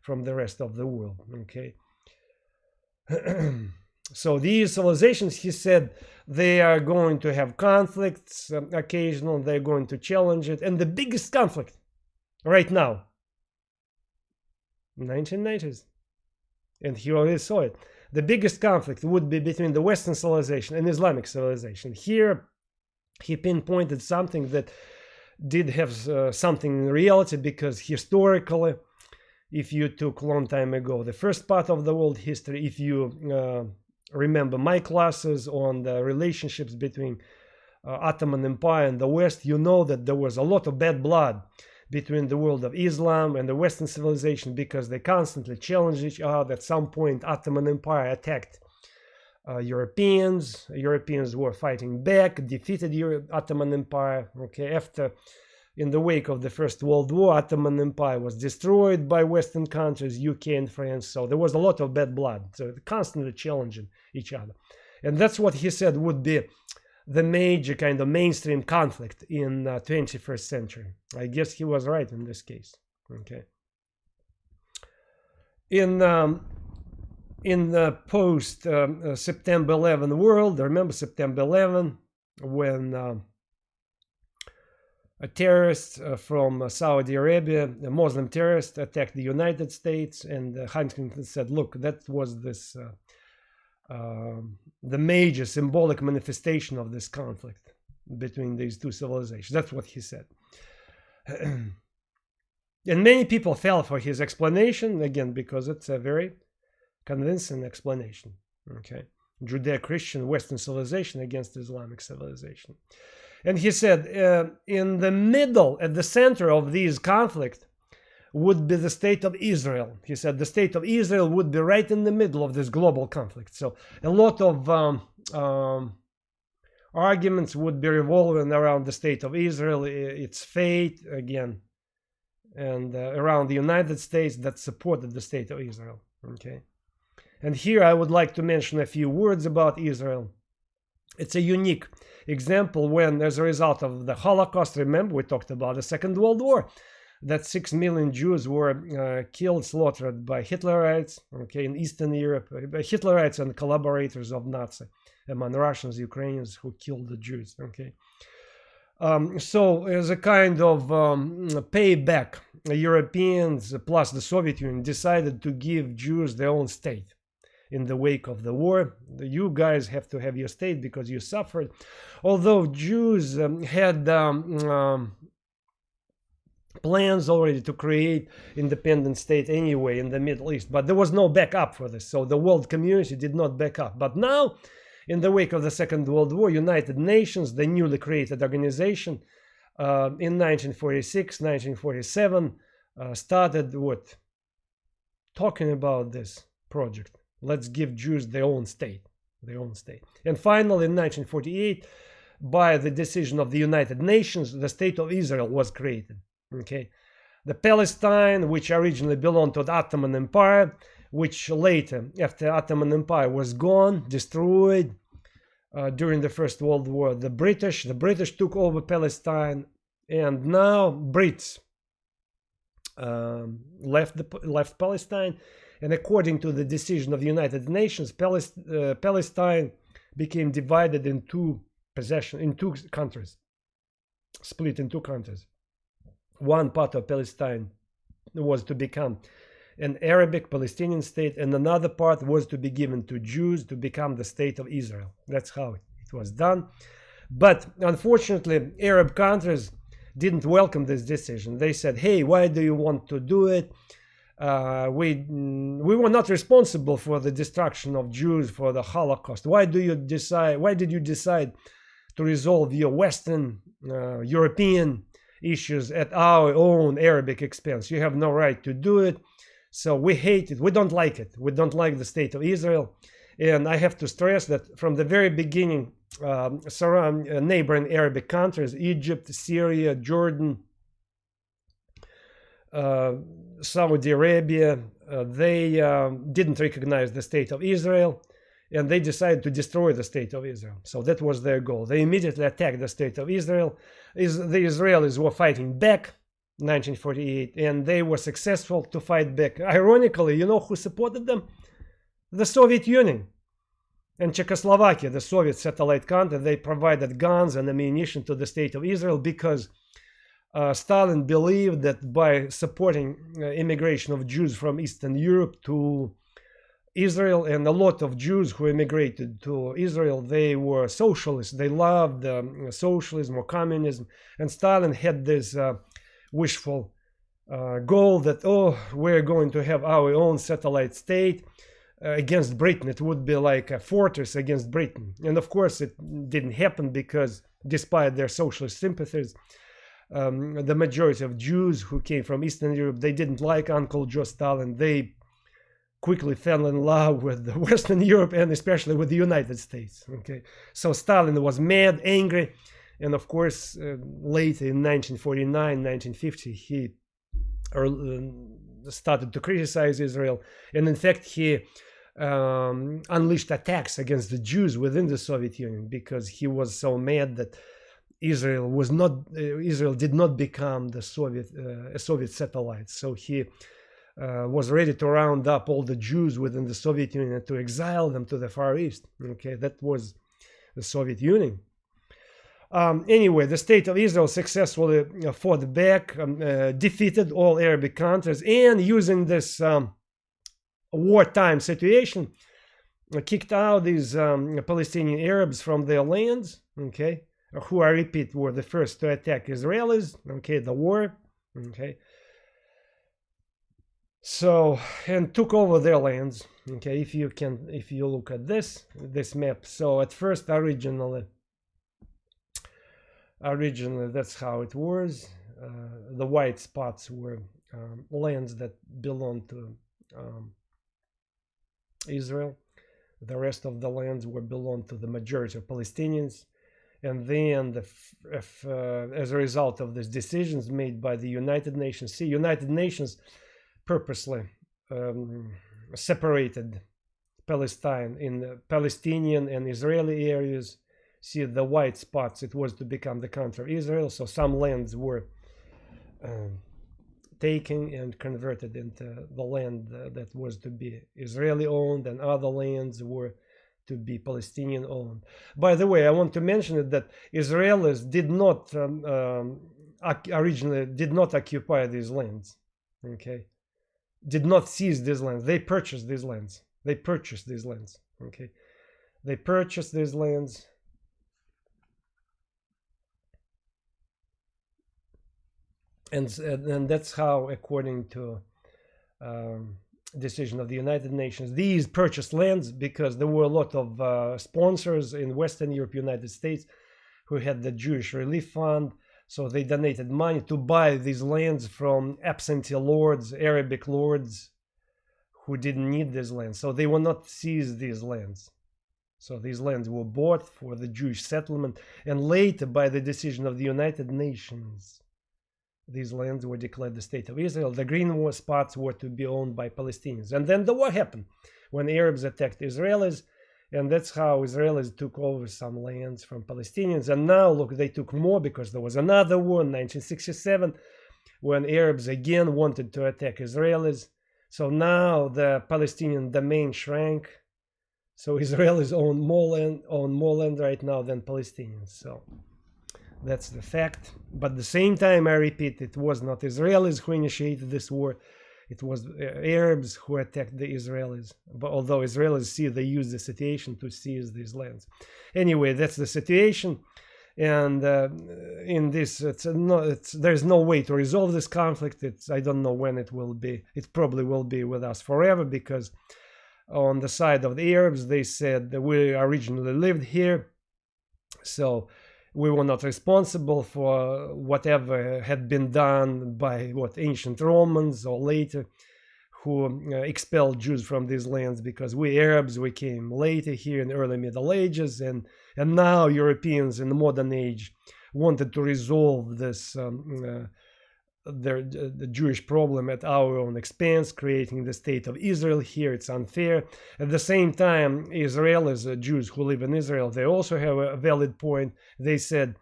from the rest of the world, okay? So these civilizations, he said, they are going to have conflicts occasional, they're going to challenge it. And the biggest conflict right now, 1990s, and he already saw it. The biggest conflict would be between the Western civilization and Islamic civilization. Here, he pinpointed something that did have something in reality, because historically, if you took a long time ago the first part of the world history, if you remember my classes on the relationships between Ottoman Empire and the West, you know that there was a lot of bad blood between the world of Islam and the Western civilization, because they constantly challenged each other. At some point, Ottoman Empire attacked Europeans. Europeans were fighting back, defeated Ottoman Empire. Okay, in the wake of the First World War, Ottoman Empire was destroyed by Western countries, UK and France. So there was a lot of bad blood. So constantly challenging each other. And that's what he said would be the major kind of mainstream conflict in 21st century. I guess he was right in this case. Okay. In the post September 11 world, remember September 11, when a terrorist from Saudi Arabia, a Muslim terrorist, attacked the United States, and Huntington said, look, that was this the major symbolic manifestation of this conflict between these two civilizations. That's what he said. And many people fell for his explanation, again, because it's a very convincing explanation. Okay, Judeo-Christian Western civilization against Islamic civilization. And he said, in the middle, at the center of these conflicts, would be the state of Israel. He said the state of Israel would be right in the middle of this global conflict. So a lot of arguments would be revolving around the state of Israel, its fate, again, and around the United States that supported the state of Israel. Okay. And here I would like to mention a few words about Israel. It's a unique example when, as a result of the Holocaust, remember we talked about the Second World War, that 6 million Jews were killed, slaughtered by Hitlerites, okay, in Eastern Europe, Hitlerites and collaborators of Nazi, among Russians, Ukrainians who killed the Jews, okay. So as a kind of payback, Europeans plus the Soviet Union decided to give Jews their own state. In the wake of the war, you guys have to have your state because you suffered. Although Jews had plans already to create independent state anyway in the Middle East, but there was no backup for this. So the world community did not back up. But now, in the wake of the Second World War, United Nations, the newly created organization, in 1946, 1947, started what? Talking about this project. Let's give Jews their own state, And finally, in 1948, by the decision of the United Nations, the state of Israel was created. Okay, the Palestine, which originally belonged to the Ottoman Empire, which later, after Ottoman Empire was gone, destroyed during the First World War, the British took over Palestine, and now Brits left Palestine. And according to the decision of the United Nations, Palestine became divided in two countries, split in two countries. One part of Palestine was to become an Arabic Palestinian state, and another part was to be given to Jews to become the state of Israel. That's how it was done. But unfortunately, Arab countries didn't welcome this decision. They said, hey, why do you want to do it? We were not responsible for the destruction of Jews, for the Holocaust. Why did you decide to resolve your Western European issues at our own Arabic expense? You have no right to do it. So we hate it. We don't like it. We don't like the state of Israel. And I have to stress that from the very beginning, neighboring Arabic countries, Egypt, Syria, Jordan, Saudi Arabia, they didn't recognize the state of Israel, and they decided to destroy the state of Israel. So that was their goal. They immediately attacked the state of Israel. The Israelis were fighting back in 1948, and they were successful to fight back. Ironically, you know who supported them? The Soviet Union and Czechoslovakia, the Soviet satellite country. They provided guns and ammunition to the state of Israel because Stalin believed that by supporting immigration of Jews from Eastern Europe to Israel, and a lot of Jews who immigrated to Israel, they were socialists. They loved socialism or communism. And Stalin had this wishful goal that, oh, we're going to have our own satellite state against Britain. It would be like a fortress against Britain. And of course, it didn't happen because despite their socialist sympathies, the majority of Jews who came from Eastern Europe, they didn't like Uncle Joe Stalin. They quickly fell in love with the Western Europe and especially with the United States. Okay, so Stalin was mad, angry, and of course, later in 1949, 1950, he started to criticize Israel, and in fact, he unleashed attacks against the Jews within the Soviet Union because he was so mad that Israel did not become the Soviet satellite. So he was ready to round up all the Jews within the Soviet Union and to exile them to the Far East. Okay, that was the Soviet Union. Anyway, the state of Israel successfully fought back, defeated all Arabic countries, and using this wartime situation, kicked out these Palestinian Arabs from their lands, okay, who, I repeat, were the first to attack Israelis, okay, the war, okay. So, and took over their lands, okay, if you look at this map. So at first, originally that's how it was. The white spots were lands that belonged to Israel. The rest of the lands belonged to the majority of Palestinians. And then, as a result of these decisions made by the United Nations, United Nations purposely separated Palestine in Palestinian and Israeli areas. See the white spots, it was to become the country of Israel. So some lands were taken and converted into the land that was to be Israeli owned, and other lands were to be Palestinian owned. By the way, I want to mention that Israelis did not originally did not occupy these lands, okay, did not seize these lands. They purchased these lands. Okay, they purchased these lands. And that's how, according to decision of the United Nations, these purchased lands, because there were a lot of sponsors in Western Europe, United States, who had the Jewish Relief Fund. So they donated money to buy these lands from absentee lords, Arabic lords, who didn't need these lands. So they will not seize these lands. So these lands were bought for the Jewish settlement, and later, by the decision of the United Nations, these lands were declared the state of Israel. The green spots were to be owned by Palestinians. And then the war happened when Arabs attacked Israelis, and that's how Israelis took over some lands from Palestinians. And now, look, they took more because there was another war in 1967 when Arabs again wanted to attack Israelis. So now the Palestinian domain shrank. So Israelis own more land right now than Palestinians. So that's the fact. But at the same time, I repeat, it was not Israelis who initiated this war. It was Arabs who attacked the Israelis. But although Israelis they use the situation to seize these lands. Anyway, that's the situation. And in this, there's no way to resolve this conflict. I don't know when it will be. It probably will be with us forever, because on the side of the Arabs, they said that we originally lived here, so we were not responsible for whatever had been done by ancient Romans or later, who expelled Jews from these lands, because we Arabs, we came later here in the early Middle Ages, and now Europeans in the modern age wanted to resolve this the Jewish problem at our own expense, creating the state of Israel here. It's unfair. At the same time, Israelis, Jews who live in Israel, they also have a valid point. They said,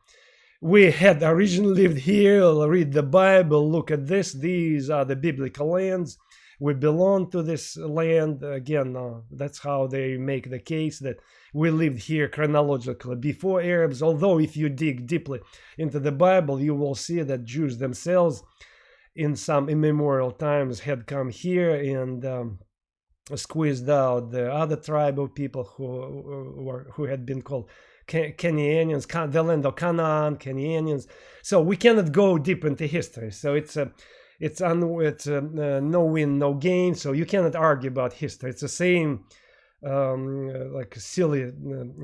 we had originally lived here, read the Bible, look at this, these are the biblical lands, we belong to this land. Again, that's how they make the case that we lived here chronologically before Arabs. Although if you dig deeply into the Bible, you will see that Jews themselves in some immemorial times had come here and squeezed out the other tribe of people who had been called Canaanians, the land of Canaan, Canaanians. So we cannot go deep into history. So it's no win, no gain. So you cannot argue about history. It's the same like a silly,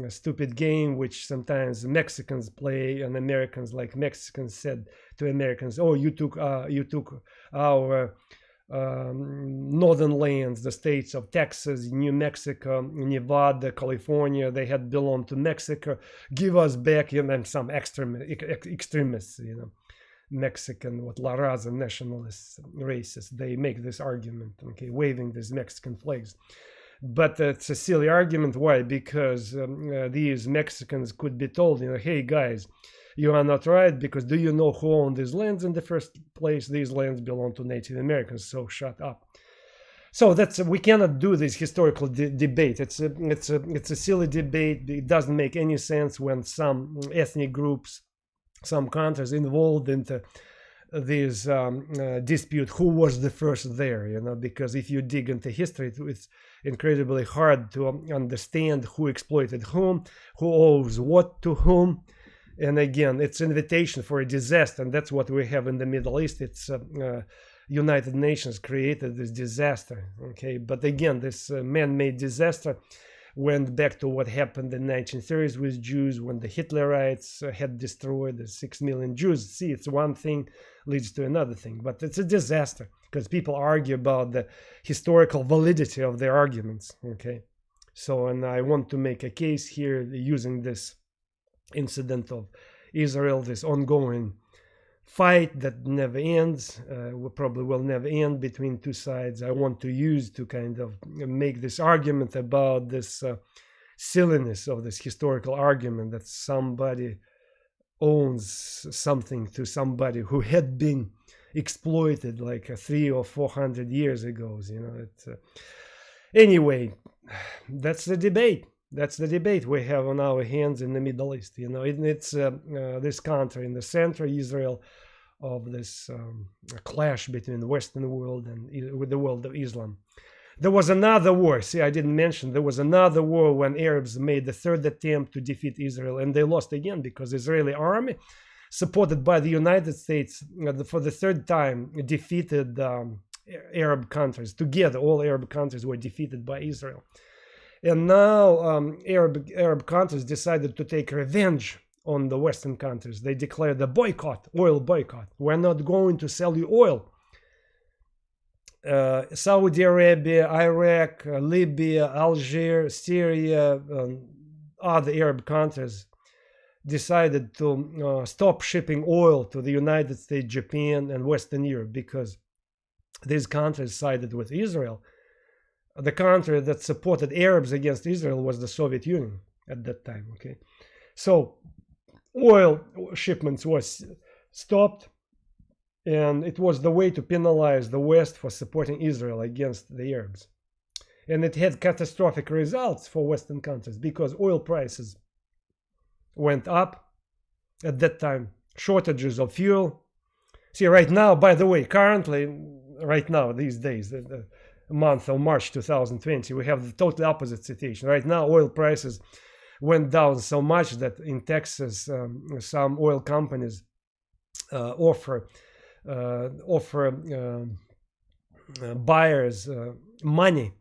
stupid game which sometimes Mexicans play, and Americans, like Mexicans said to Americans, "Oh, you took our northern lands, the states of Texas, New Mexico, Nevada, California. They had belonged to Mexico. Give us back." And some extremists, Mexican, La Raza nationalists, racists, they make this argument, okay, waving these Mexican flags. But it's a silly argument. Why? Because these Mexicans could be told, hey guys, you are not right, because do you know who owned these lands in the first place? These lands belong to Native Americans, so shut up. So we cannot do this historical debate. It's a silly debate. It doesn't make any sense when some ethnic groups, some countries involved into this dispute who was the first there, because if you dig into history, it's incredibly hard to understand who exploited whom, who owes what to whom. And again, it's an invitation for a disaster, and that's what we have in the Middle East. It's United Nations created this disaster, okay? But again, this man-made disaster went back to what happened in the 1930s with Jews, when the Hitlerites had destroyed the 6 million Jews. See, it's one thing leads to another thing, but it's a disaster because people argue about the historical validity of their arguments, okay? So, and I want to make a case here using this incident of Israel, this ongoing fight that never ends, probably will never end between two sides. I want to use to kind of make this argument about this silliness of this historical argument that somebody owns something to somebody who had been exploited like 300 or 400 years ago. Anyway, that's the debate. That's the debate we have on our hands in the Middle East. It's this country in the center, Israel, of this clash between the Western world and with the world of Islam. There was another war. See, I didn't mention there was another war when Arabs made the third attempt to defeat Israel, and they lost again because the Israeli army, supported by the United States, for the third time defeated Arab countries. Together, all Arab countries were defeated by Israel. And now Arab countries decided to take revenge on the Western countries. They declared a boycott, oil boycott. We're not going to sell you oil. Saudi Arabia, Iraq, Libya, Algeria, Syria, other Arab countries decided to stop shipping oil to the United States, Japan, and Western Europe because these countries sided with Israel. The country that supported Arabs against Israel was the Soviet Union at that time, okay? So oil shipments was stopped, and it was the way to penalize the West for supporting Israel against the Arabs. And it had catastrophic results for Western countries because oil prices went up at that time, shortages of fuel. See, right now, by the way, currently, right now, these days, the month of March 2020, we have the totally opposite situation. Right now, oil prices went down so much that in Texas, some oil companies offer buyers money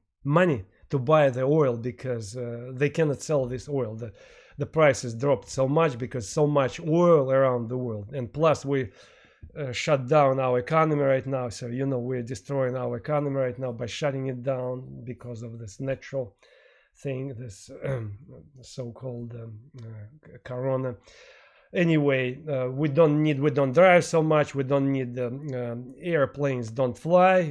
to buy the oil because they cannot sell this oil. The prices dropped so much because so much oil around the world, and plus we shut down our economy right now. So we're destroying our economy right now by shutting it down because of this natural thing, this so-called corona. Anyway, we don't drive so much. We don't need airplanes don't fly.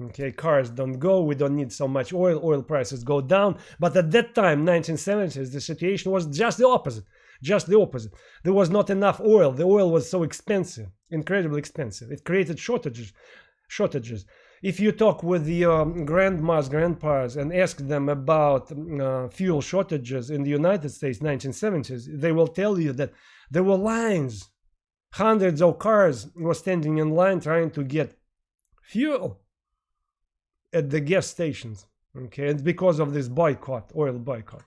Okay, cars don't go. We don't need so much oil. Oil prices go down. But at that time, 1970s, the situation was just the opposite. Just the opposite. There was not enough oil. The oil was so expensive, incredibly expensive. It created shortages. If you talk with your grandmas, grandpas, and ask them about fuel shortages in the United States, 1970s, they will tell you that there were lines. Hundreds of cars were standing in line trying to get fuel at the gas stations. Okay, it's because of this boycott, oil boycott.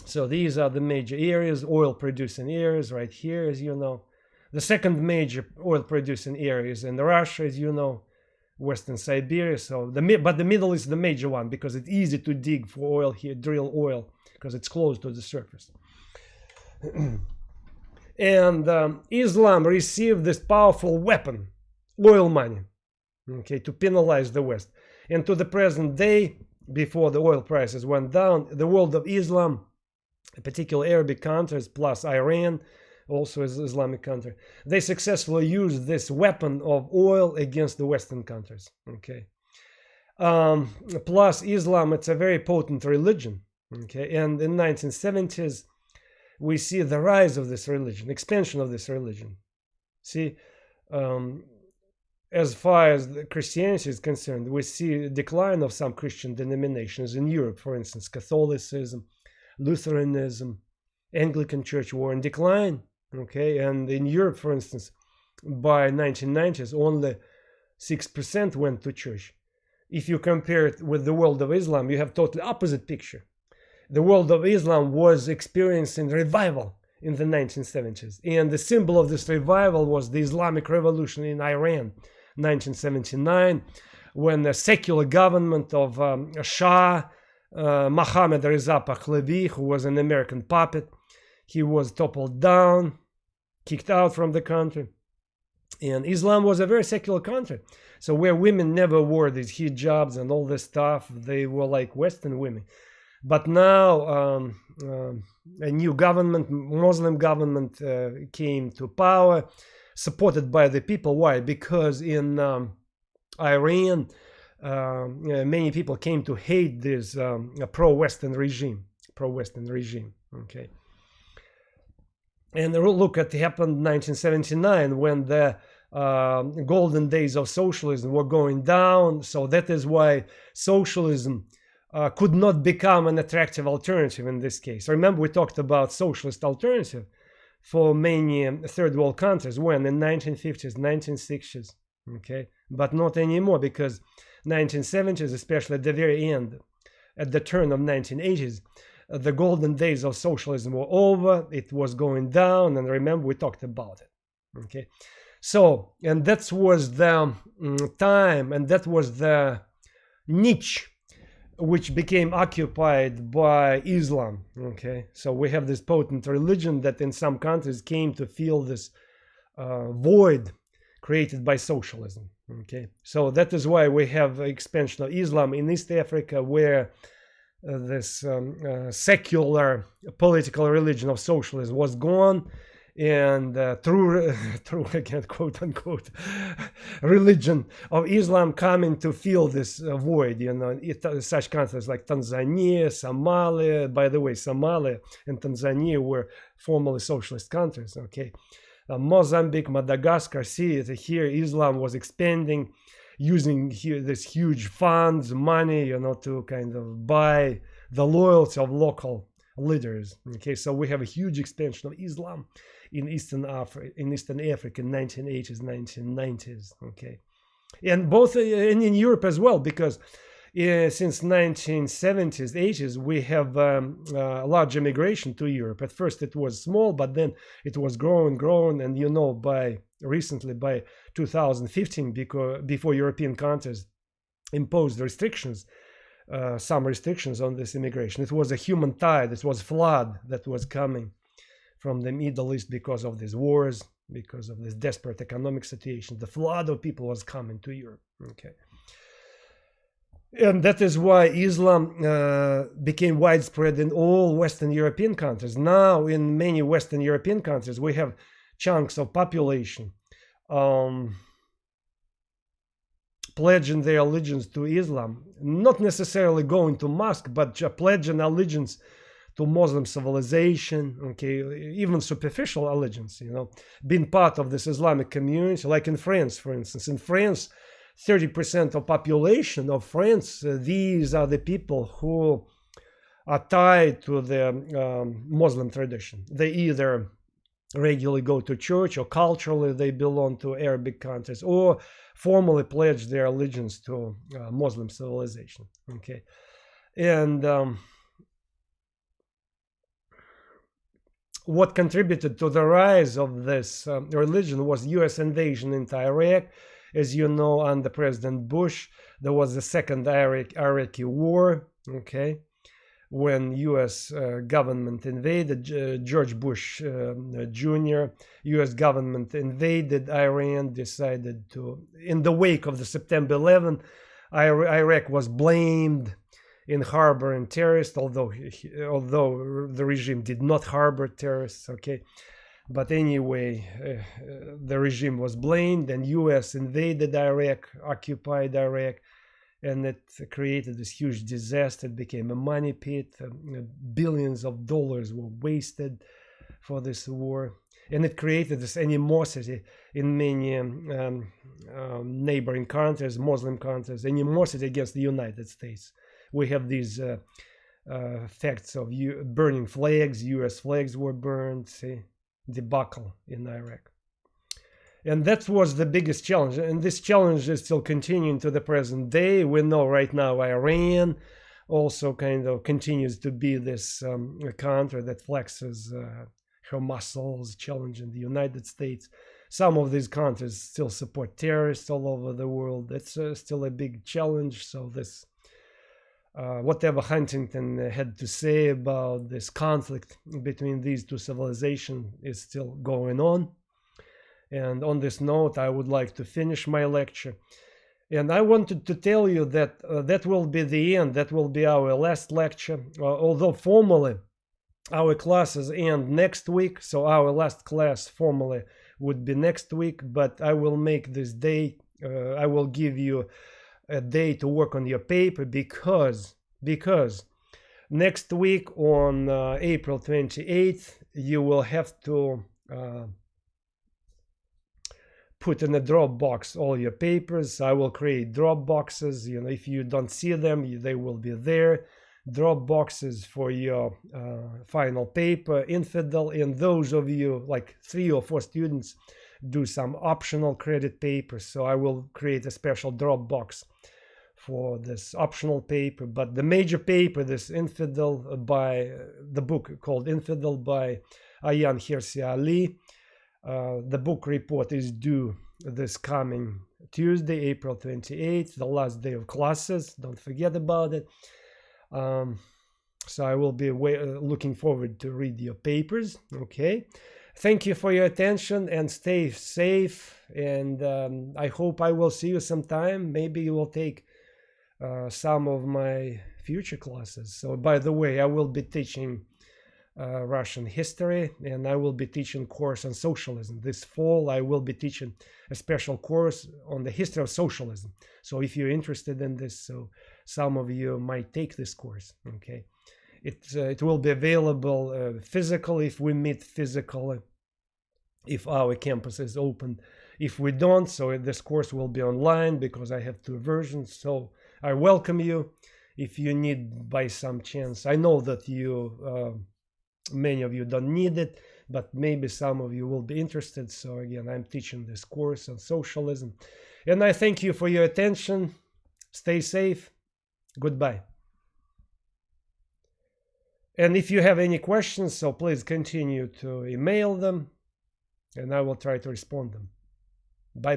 So these are the major areas, oil producing areas right here, as you know. The second major oil producing area is in Russia, as you know. Western Siberia. So but the Middle is the major one because it's easy to dig for oil here, drill oil, because it's close to the surface. And Islam received this powerful weapon, oil money, okay, to penalize the West. And to the present day, before the oil prices went down, the world of Islam, particularly Arabic countries plus Iran, also is Islamic country, they successfully used this weapon of oil against the Western countries. Okay. Plus Islam, it's a very potent religion. Okay, and in 1970s we see the rise of this religion, expansion of this religion. See, as far as Christianity is concerned, we see a decline of some Christian denominations in Europe. For instance, Catholicism, Lutheranism, Anglican Church were in decline. Okay, and in Europe, for instance, by 1990s, only 6% went to church. If you compare it with the world of Islam, you have totally opposite picture. The world of Islam was experiencing revival in the 1970s, and the symbol of this revival was the Islamic Revolution in Iran, 1979, when the secular government of Shah Mohammad Reza Pahlavi, who was an American puppet, he was toppled down, kicked out from the country. And Islam was a very secular country. So where women never wore these hijabs and all this stuff, they were like Western women. But now a new government, Muslim government, came to power, supported by the people. Why? Because in Iran, many people came to hate this pro-Western regime. Okay. And look at what happened in 1979 when the golden days of socialism were going down. So that is why socialism could not become an attractive alternative in this case. Remember, we talked about socialist alternative for many third world countries when in 1950s, 1960s, okay, but not anymore, because 1970s, especially at the very end, at the turn of 1980s, the golden days of socialism were over. It was going down, and remember, we talked about it. Okay, so, and that was the time, and that was the niche which became occupied by Islam. Okay, so we have this potent religion that in some countries came to fill this void created by socialism. Okay, so that is why we have expansion of Islam in East Africa, where this secular political religion of socialism was gone, and through again, quote unquote, religion of Islam coming to fill this void. You know, such countries like Tanzania, Somalia. By the way, Somalia and Tanzania were formerly socialist countries. Okay, Mozambique, Madagascar. See, here Islam was expanding, using here this huge funds, money, you know, to kind of buy the loyalty of local leaders. Okay, so we have a huge expansion of Islam in Eastern Africa in 1980s, 1990s. Okay, and both and in Europe as well, because since 1970s, 80s, we have large immigration to Europe. At first it was small, but then it was growing, and you know, by 2015, before European countries imposed restrictions, some restrictions on this immigration, it was a human tide, it was flood that was coming from the Middle East because of these wars, because of this desperate economic situation. The flood of people was coming to Europe. Okay, and that is why Islam became widespread in all Western European countries. Now, in many Western European countries, we have chunks of population pledging their allegiance to Islam, not necessarily going to mosque, but pledging allegiance to Muslim civilization. Okay, even superficial allegiance, you know, being part of this Islamic community. Like in France, for instance, in France, 30% of population of France, these are the people who are tied to the Muslim tradition. They either regularly go to church, or culturally they belong to Arabic countries, or formally pledge their allegiance to Muslim civilization. Okay, and what contributed to the rise of this religion was U.S. invasion into Iraq As you know, under President Bush, there was the second Iraqi war, okay, when U.S. Government invaded, George Bush Jr., U.S. government invaded Iran, decided to, in the wake of the September 11, Iraq was blamed in harboring terrorists, although the regime did not harbor terrorists, okay. But anyway, the regime was blamed, and U.S. invaded Iraq, occupied Iraq, and it created this huge disaster. It became a money pit. Billions of dollars were wasted for this war, and it created this animosity in many neighboring countries, Muslim countries, animosity against the United States. We have these facts of burning flags. U.S. flags were burned. See, debacle in Iraq. And that was the biggest challenge. And this challenge is still continuing to the present day. We know right now Iran also kind of continues to be this country that flexes her muscles, challenging the United States. Some of these countries still support terrorists all over the world. It's still a big challenge. So this, whatever Huntington had to say about this conflict between these two civilizations is still going on. And on this note, I would like to finish my lecture. And I wanted to tell you that that will be the end. That will be our last lecture. Although formally, our classes end next week. So our last class formally would be next week. But I will make this day, I will give you a day to work on your paper because next week on April 28th, you will have to put in a Dropbox all your papers. I will create Dropboxes. You know, if you don't see them, they will be there. Dropboxes for your final paper, Infidel. And those of you, like 3 or 4 students, do some optional credit papers. So I will create a special Dropbox for this optional paper. But the major paper, this Infidel, by the book called Infidel by Ayaan Hirsi Ali. The book report is due this coming Tuesday, April 28th, the last day of classes. Don't forget about it. So I will be looking forward to read your papers. Okay. Thank you for your attention and stay safe. And I hope I will see you sometime. Maybe you will take some of my future classes. So by the way, I will be teaching Russian history, and I will be teaching course on socialism. This fall I will be teaching a special course on the history of socialism. So if you're interested in this, so some of you might take this course. Okay, it will be available physically if we meet physically, if our campus is open. If we don't, so this course will be online because I have 2 versions. So I welcome you if you need by some chance. I know that you many of you don't need it, but maybe some of you will be interested. So again, I'm teaching this course on socialism. And I thank you for your attention. Stay safe. Goodbye. And if you have any questions, so please continue to email them, and I will try to respond them. Bye-bye.